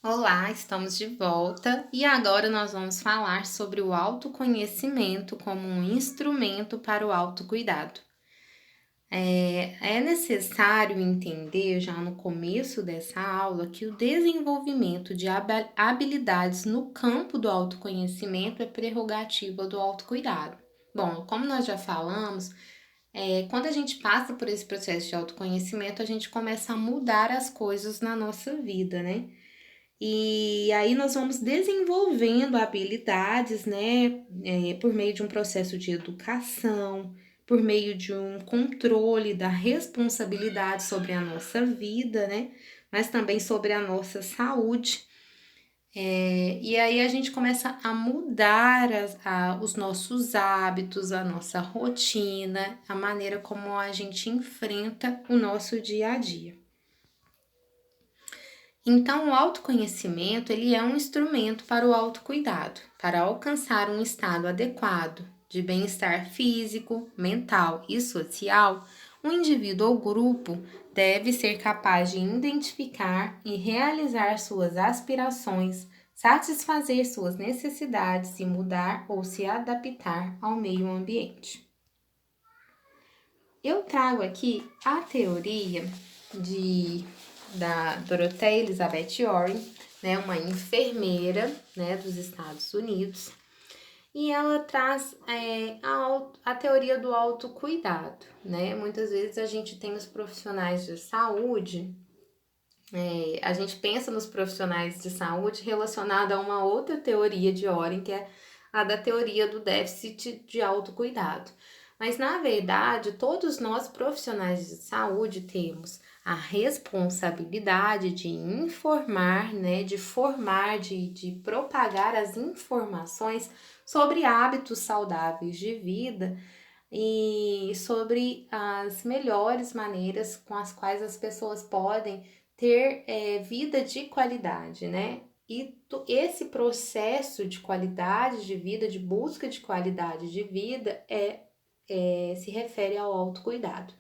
Olá, estamos de volta e agora nós vamos falar sobre o autoconhecimento como um instrumento para o autocuidado. É necessário entender já no começo dessa aula que o desenvolvimento de habilidades no campo do autoconhecimento é prerrogativa do autocuidado. Bom, como nós já falamos, quando a gente passa por esse processo de autoconhecimento, a gente começa a mudar as coisas na nossa vida, né? E aí nós vamos desenvolvendo habilidades, né, por meio de um processo de educação, por meio de um controle da responsabilidade sobre a nossa vida, né, mas também sobre a nossa saúde. E aí a gente começa a mudar os nossos hábitos, a nossa rotina, a maneira como a gente enfrenta o nosso dia a dia. Então, o autoconhecimento, ele é um instrumento para o autocuidado, para alcançar um estado adequado de bem-estar físico, mental e social. Um indivíduo ou grupo deve ser capaz de identificar e realizar suas aspirações, satisfazer suas necessidades e mudar ou se adaptar ao meio ambiente. Eu trago aqui a teoria da Dorothea Elizabeth Warren, né, uma enfermeira, né, dos Estados Unidos, e ela traz a teoria do autocuidado, né? Muitas vezes a gente tem os profissionais de saúde, a gente pensa nos profissionais de saúde relacionada a uma outra teoria de Warren, que é a da teoria do déficit de autocuidado. Mas, na verdade, todos nós profissionais de saúde temos a responsabilidade de informar, né, de formar, de propagar as informações sobre hábitos saudáveis de vida e sobre as melhores maneiras com as quais as pessoas podem ter vida de qualidade, né? E esse processo de qualidade de vida, de busca de qualidade de vida, se refere ao autocuidado.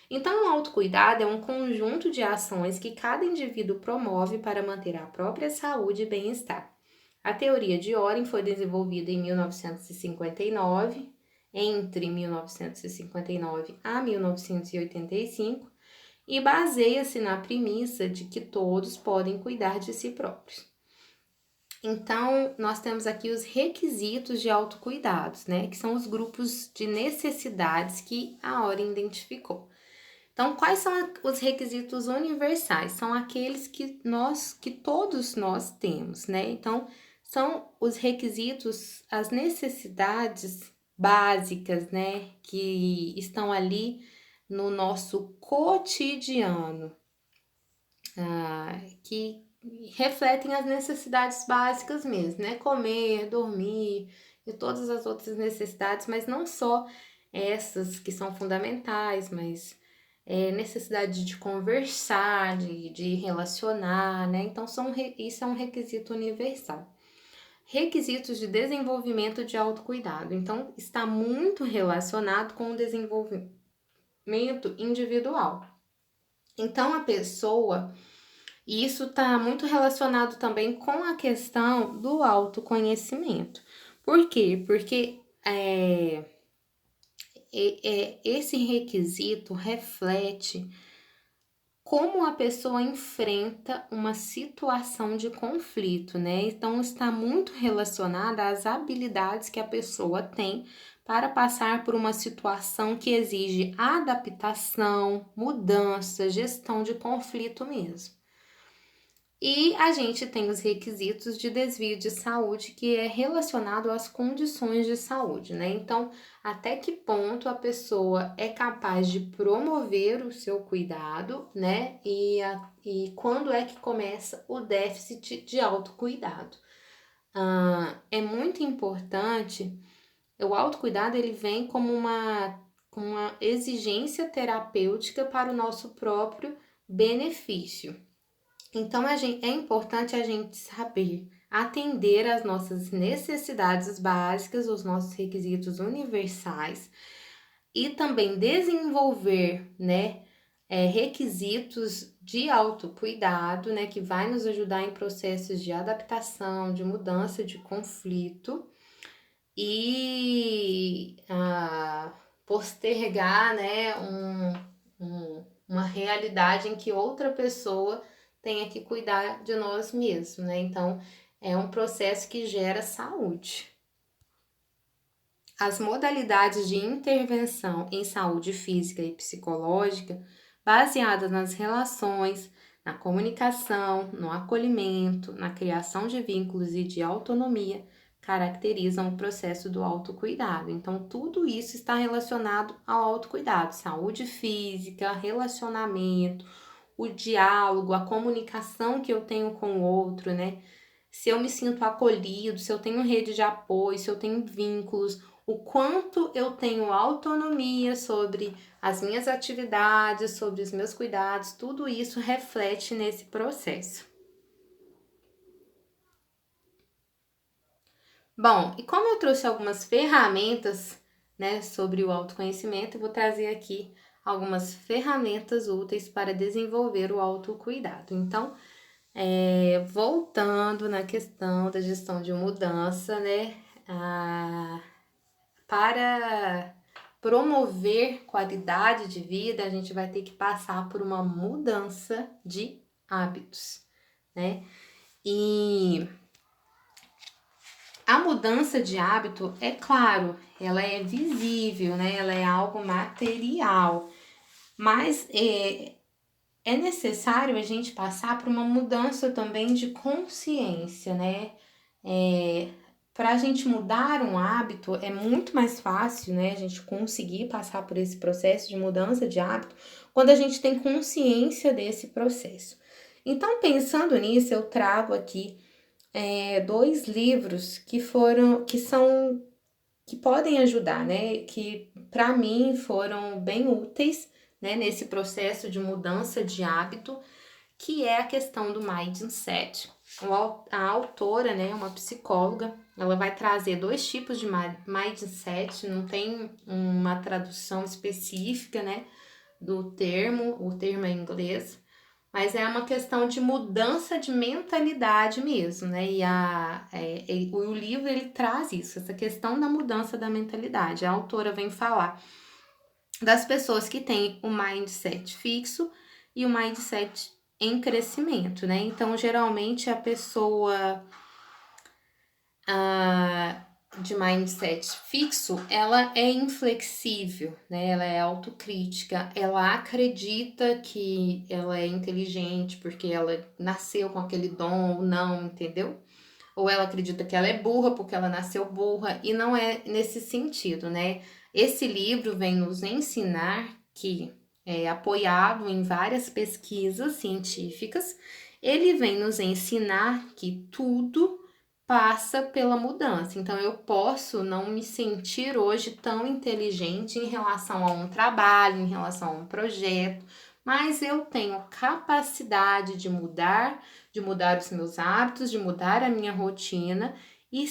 Então, o autocuidado é um conjunto de ações que cada indivíduo promove para manter a própria saúde e bem-estar. A teoria de Oren foi desenvolvida em 1959, entre 1959 a 1985, e baseia-se na premissa de que todos podem cuidar de si próprios. Então, nós temos aqui os requisitos de autocuidados, né? Que são os grupos de necessidades que a Oren identificou. Então, quais são os requisitos universais? São aqueles que todos nós temos, né? Então, são os requisitos, as necessidades básicas, né? Que estão ali no nosso cotidiano, que refletem as necessidades básicas mesmo, né? Comer, dormir e todas as outras necessidades, mas não só essas que são fundamentais, mas necessidade de conversar, de relacionar, né? Então, isso é um requisito universal. Requisitos de desenvolvimento de autocuidado. Então, está muito relacionado com o desenvolvimento individual. Então, a pessoa, e isso está muito relacionado também com a questão do autoconhecimento. Por quê? Porque esse requisito reflete como a pessoa enfrenta uma situação de conflito, né? Então, está muito relacionada às habilidades que a pessoa tem para passar por uma situação que exige adaptação, mudança, gestão de conflito mesmo. E a gente tem os requisitos de desvio de saúde, que é relacionado às condições de saúde, né? Então, até que ponto a pessoa é capaz de promover o seu cuidado, né? E quando é que começa o déficit de autocuidado? É muito importante, o autocuidado ele vem como uma exigência terapêutica para o nosso próprio benefício. Então, é importante a gente saber atender às nossas necessidades básicas, os nossos requisitos universais e também desenvolver, né, requisitos de autocuidado, né, que vai nos ajudar em processos de adaptação, de mudança, de conflito e postergar, né, uma realidade em que outra pessoa tenha que cuidar de nós mesmos, né? Então, é um processo que gera saúde. As modalidades de intervenção em saúde física e psicológica, baseadas nas relações, na comunicação, no acolhimento, na criação de vínculos e de autonomia, caracterizam o processo do autocuidado. Então, tudo isso está relacionado ao autocuidado: saúde física, relacionamento, o diálogo, a comunicação que eu tenho com o outro, né? Se eu me sinto acolhido, se eu tenho rede de apoio, se eu tenho vínculos, o quanto eu tenho autonomia sobre as minhas atividades, sobre os meus cuidados, tudo isso reflete nesse processo. Bom, e como eu trouxe algumas ferramentas, né, sobre o autoconhecimento, eu vou trazer aqui algumas ferramentas úteis para desenvolver o autocuidado. Então, voltando na questão da gestão de mudança, né, para promover qualidade de vida, a gente vai ter que passar por uma mudança de hábitos, né? E a mudança de hábito, é claro, ela é visível, né? Ela é algo material, mas é necessário a gente passar por uma mudança também de consciência, né? Para a gente mudar um hábito é muito mais fácil, né? A gente conseguir passar por esse processo de mudança de hábito quando a gente tem consciência desse processo. Então, pensando nisso, eu trago aqui 2 livros que podem ajudar, né? Que para mim foram bem úteis, né? Nesse processo de mudança de hábito, que é a questão do mindset. A autora, né, uma psicóloga, ela vai trazer 2 tipos de mindset, não tem uma tradução específica, né, do termo, o termo é em inglês, mas é uma questão de mudança de mentalidade mesmo, né, e o livro ele traz isso, essa questão da mudança da mentalidade. A autora vem falar das pessoas que têm o mindset fixo e o mindset em crescimento, né? Então, geralmente, a pessoa de mindset fixo, ela é inflexível, né? Ela é autocrítica, ela acredita que ela é inteligente porque ela nasceu com aquele dom ou não, entendeu? Ou ela acredita que ela é burra porque ela nasceu burra, e não é nesse sentido, né? Esse livro vem nos ensinar que, apoiado em várias pesquisas científicas, ele vem nos ensinar que tudo passa pela mudança. Então, eu posso não me sentir hoje tão inteligente em relação a um trabalho, em relação a um projeto, mas eu tenho capacidade de mudar os meus hábitos, de mudar a minha rotina e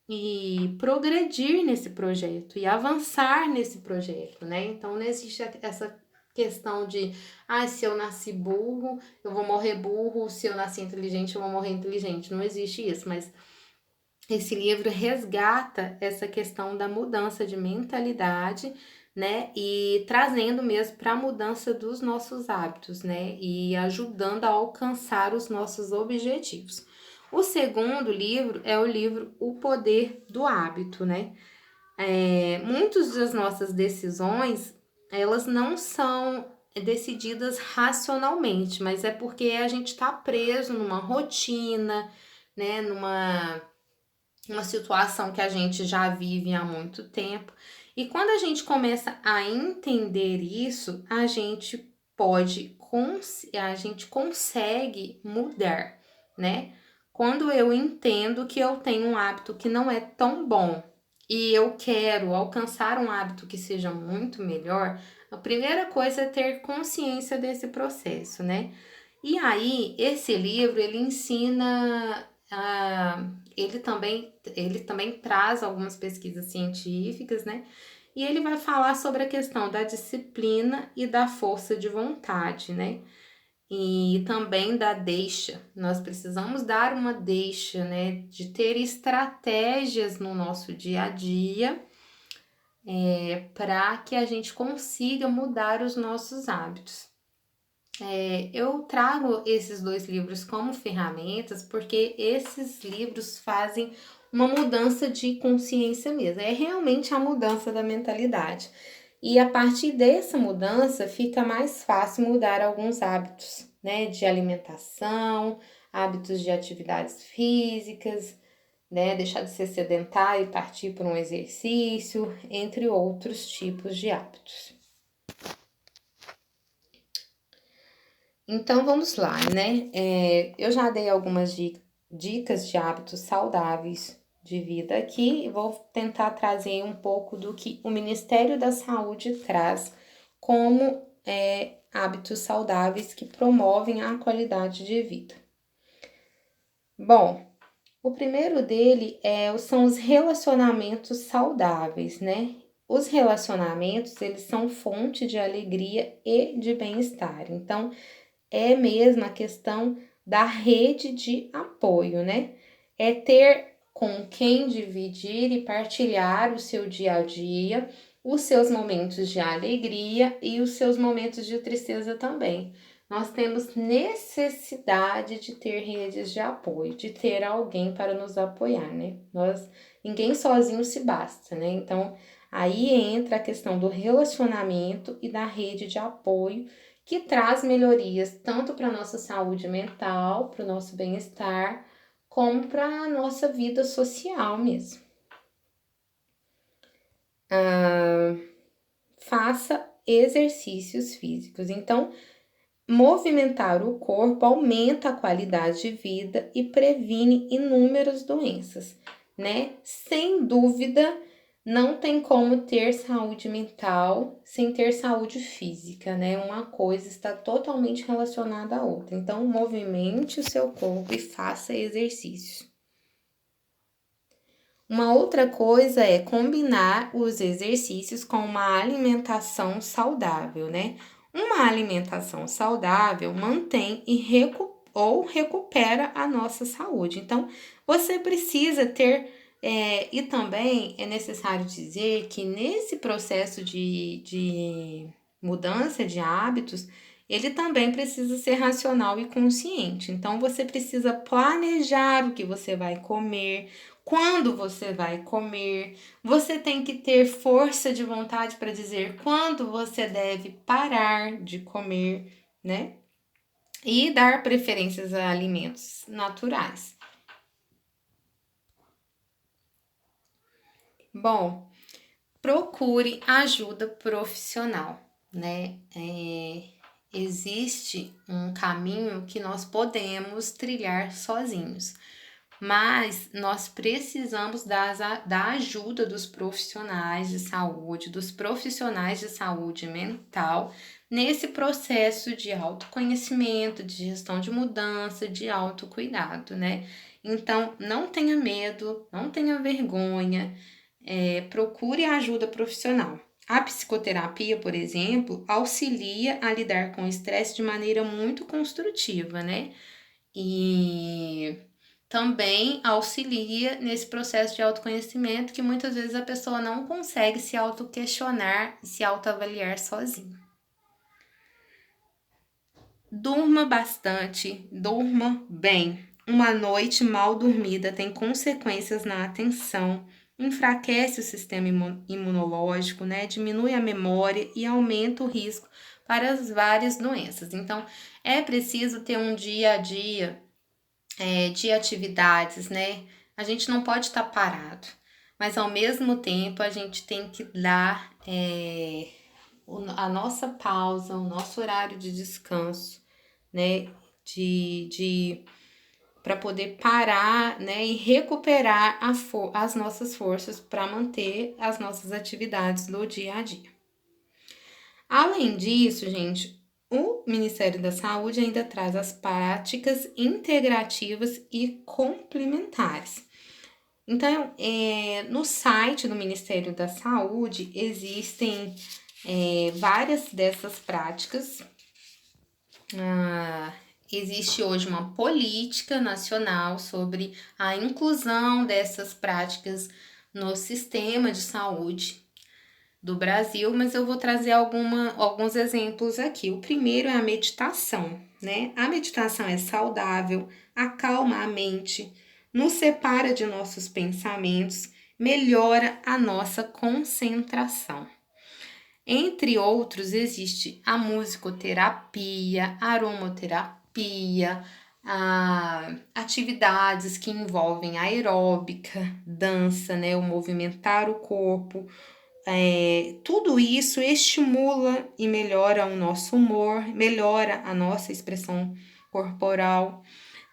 e progredir nesse projeto e avançar nesse projeto, né? Então não existe essa questão de se eu nasci burro, eu vou morrer burro, se eu nasci inteligente, eu vou morrer inteligente. Não existe isso, mas esse livro resgata essa questão da mudança de mentalidade, né? E trazendo mesmo para a mudança dos nossos hábitos, né? E ajudando a alcançar os nossos objetivos. O segundo livro é o livro O Poder do Hábito, né? Muitas das nossas decisões, elas não são decididas racionalmente, mas é porque a gente está preso numa rotina, né? Uma situação que a gente já vive há muito tempo. E quando a gente começa a entender isso, a gente consegue mudar, né? Quando eu entendo que eu tenho um hábito que não é tão bom e eu quero alcançar um hábito que seja muito melhor, a primeira coisa é ter consciência desse processo, né? E aí, esse livro, ele ensina ele também traz algumas pesquisas científicas, né? E ele vai falar sobre a questão da disciplina e da força de vontade, né? E também da deixa. Nós precisamos dar uma deixa, né? De ter estratégias no nosso dia a dia para que a gente consiga mudar os nossos hábitos. Eu trago esses 2 livros como ferramentas porque esses livros fazem uma mudança de consciência mesmo. É realmente a mudança da mentalidade. E a partir dessa mudança fica mais fácil mudar alguns hábitos, né? De alimentação, hábitos de atividades físicas, né? Deixar de ser sedentário e partir para um exercício, entre outros tipos de hábitos. Então vamos lá, né? Eu já dei algumas dicas de hábitos saudáveis de vida aqui e vou tentar trazer um pouco do que o Ministério da Saúde traz como hábitos saudáveis que promovem a qualidade de vida. Bom, o primeiro dele são os relacionamentos saudáveis, né? Os relacionamentos, eles são fonte de alegria e de bem-estar. Então, é mesmo a questão da rede de apoio, né? É ter com quem dividir e partilhar o seu dia a dia, os seus momentos de alegria e os seus momentos de tristeza também. Nós temos necessidade de ter redes de apoio, de ter alguém para nos apoiar, né? Ninguém sozinho se basta, né? Então, aí entra a questão do relacionamento e da rede de apoio, que traz melhorias tanto para a nossa saúde mental, para o nosso bem-estar, como para a nossa vida social mesmo. Faça exercícios físicos. Então, movimentar o corpo aumenta a qualidade de vida e previne inúmeras doenças, né? Sem dúvida, não tem como ter saúde mental sem ter saúde física, né? Uma coisa está totalmente relacionada à outra. Então, movimente o seu corpo e faça exercícios. Uma outra coisa é combinar os exercícios com uma alimentação saudável, né? Uma alimentação saudável mantém ou recupera a nossa saúde. Então, você precisa ter, e também é necessário dizer que nesse processo de mudança de hábitos, ele também precisa ser racional e consciente. Então, você precisa planejar o que você vai comer, quando você vai comer, você tem que ter força de vontade para dizer quando você deve parar de comer, né? E dar preferências a alimentos naturais. Bom, procure ajuda profissional, né? Existe um caminho que nós podemos trilhar sozinhos, mas nós precisamos da ajuda dos profissionais de saúde, dos profissionais de saúde mental, nesse processo de autoconhecimento, de gestão de mudança, de autocuidado, né? Então, não tenha medo, não tenha vergonha, procure ajuda profissional. A psicoterapia, por exemplo, auxilia a lidar com o estresse de maneira muito construtiva, né? E também auxilia nesse processo de autoconhecimento que muitas vezes a pessoa não consegue se auto-questionar e se autoavaliar sozinha. Durma bastante, durma bem. Uma noite mal dormida tem consequências na atenção, enfraquece o sistema imunológico, né? Diminui a memória e aumenta o risco para as várias doenças. Então, é preciso ter um dia a dia de atividades, né? A gente não pode estar parado, mas ao mesmo tempo a gente tem que dar a nossa pausa, o nosso horário de descanso, né? Para poder parar, né? E recuperar as nossas forças para manter as nossas atividades do dia a dia. Além disso, gente, o Ministério da Saúde ainda traz as práticas integrativas e complementares. Então, no site do Ministério da Saúde existem várias dessas práticas. Existe hoje uma política nacional sobre a inclusão dessas práticas no sistema de saúde do Brasil, mas eu vou trazer alguns exemplos aqui. O primeiro é a meditação, né? A meditação é saudável, acalma a mente, nos separa de nossos pensamentos, melhora a nossa concentração. Entre outros, existe a musicoterapia, a aromaterapia, atividades que envolvem aeróbica, dança, né, o movimentar o corpo. Tudo isso estimula e melhora o nosso humor, melhora a nossa expressão corporal,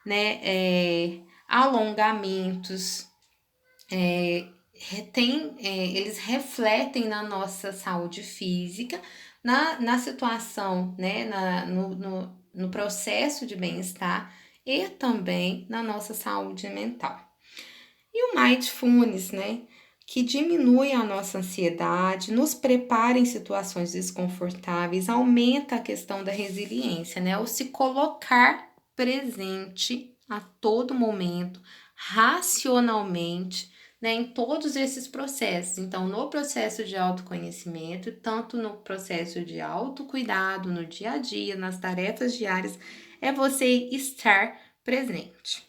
né? Alongamentos, eles refletem na nossa saúde física, na situação, né? No processo de bem-estar e também na nossa saúde mental. E o mindfulness, né? Que diminui a nossa ansiedade, nos prepara em situações desconfortáveis, aumenta a questão da resiliência, né? O se colocar presente a todo momento, racionalmente, né, em todos esses processos. Então, no processo de autoconhecimento, tanto no processo de autocuidado, no dia a dia, nas tarefas diárias, é você estar presente.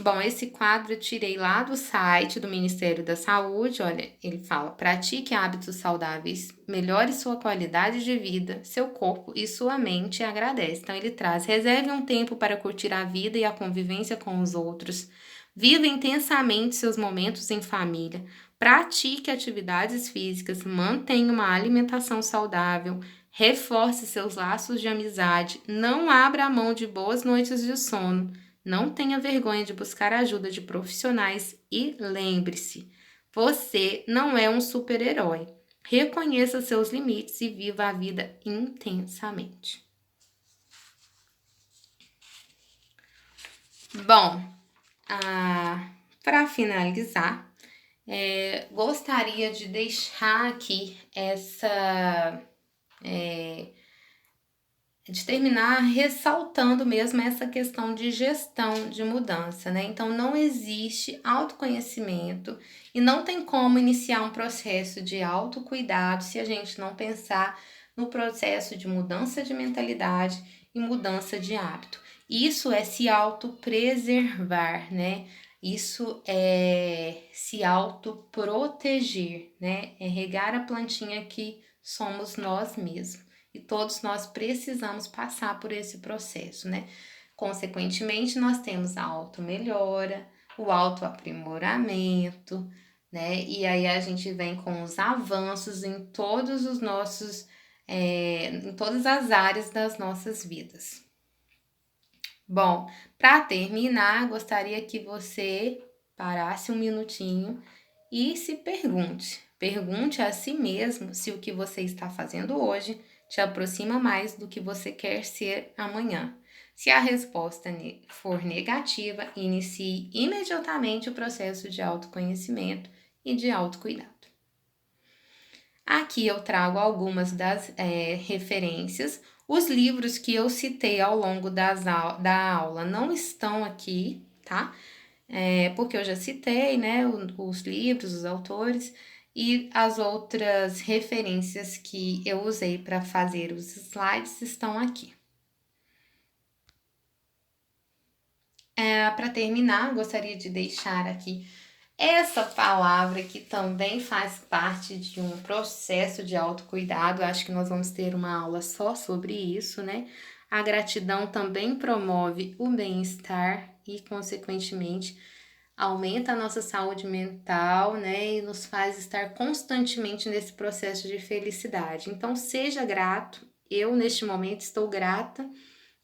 Bom, esse quadro eu tirei lá do site do Ministério da Saúde. Olha, ele fala: pratique hábitos saudáveis, melhore sua qualidade de vida, seu corpo e sua mente agradece. Então, ele traz: reserve um tempo para curtir a vida e a convivência com os outros. Viva intensamente seus momentos em família. Pratique atividades físicas, mantenha uma alimentação saudável, reforce seus laços de amizade, não abra a mão de boas noites de sono. Não tenha vergonha de buscar a ajuda de profissionais e lembre-se, você não é um super-herói. Reconheça seus limites e viva a vida intensamente. Bom, para finalizar, gostaria de deixar aqui de terminar ressaltando mesmo essa questão de gestão de mudança, né? Então, não existe autoconhecimento e não tem como iniciar um processo de autocuidado se a gente não pensar no processo de mudança de mentalidade e mudança de hábito. Isso é se autopreservar, né? Isso é se autoproteger, né? É regar a plantinha que somos nós mesmos. E todos nós precisamos passar por esse processo, né? Consequentemente, nós temos a automelhora, o autoaprimoramento, né? E aí a gente vem com os avanços em todos os nossos, em todas as áreas das nossas vidas. Bom, para terminar, gostaria que você parasse um minutinho e se pergunte. Pergunte a si mesmo se o que você está fazendo hoje te aproxima mais do que você quer ser amanhã. Se a resposta for negativa, inicie imediatamente o processo de autoconhecimento e de autocuidado. Aqui eu trago algumas das referências. Os livros que eu citei ao longo da aula não estão aqui, tá? Porque eu já citei, né, os livros, os autores e as outras referências que eu usei para fazer os slides estão aqui. Para terminar, gostaria de deixar aqui essa palavra que também faz parte de um processo de autocuidado. Acho que nós vamos ter uma aula só sobre isso, né? A gratidão também promove o bem-estar e, consequentemente, aumenta a nossa saúde mental, né? E nos faz estar constantemente nesse processo de felicidade. Então, seja grato. Eu, neste momento, estou grata,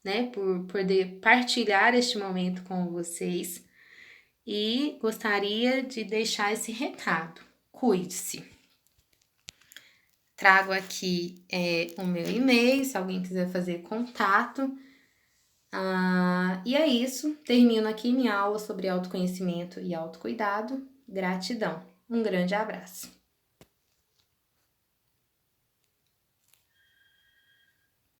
né? Por poder partilhar este momento com vocês. E gostaria de deixar esse recado. Cuide-se. Trago aqui o meu e-mail, se alguém quiser fazer contato. E é isso, termino aqui minha aula sobre autoconhecimento e autocuidado. Gratidão. Um grande abraço.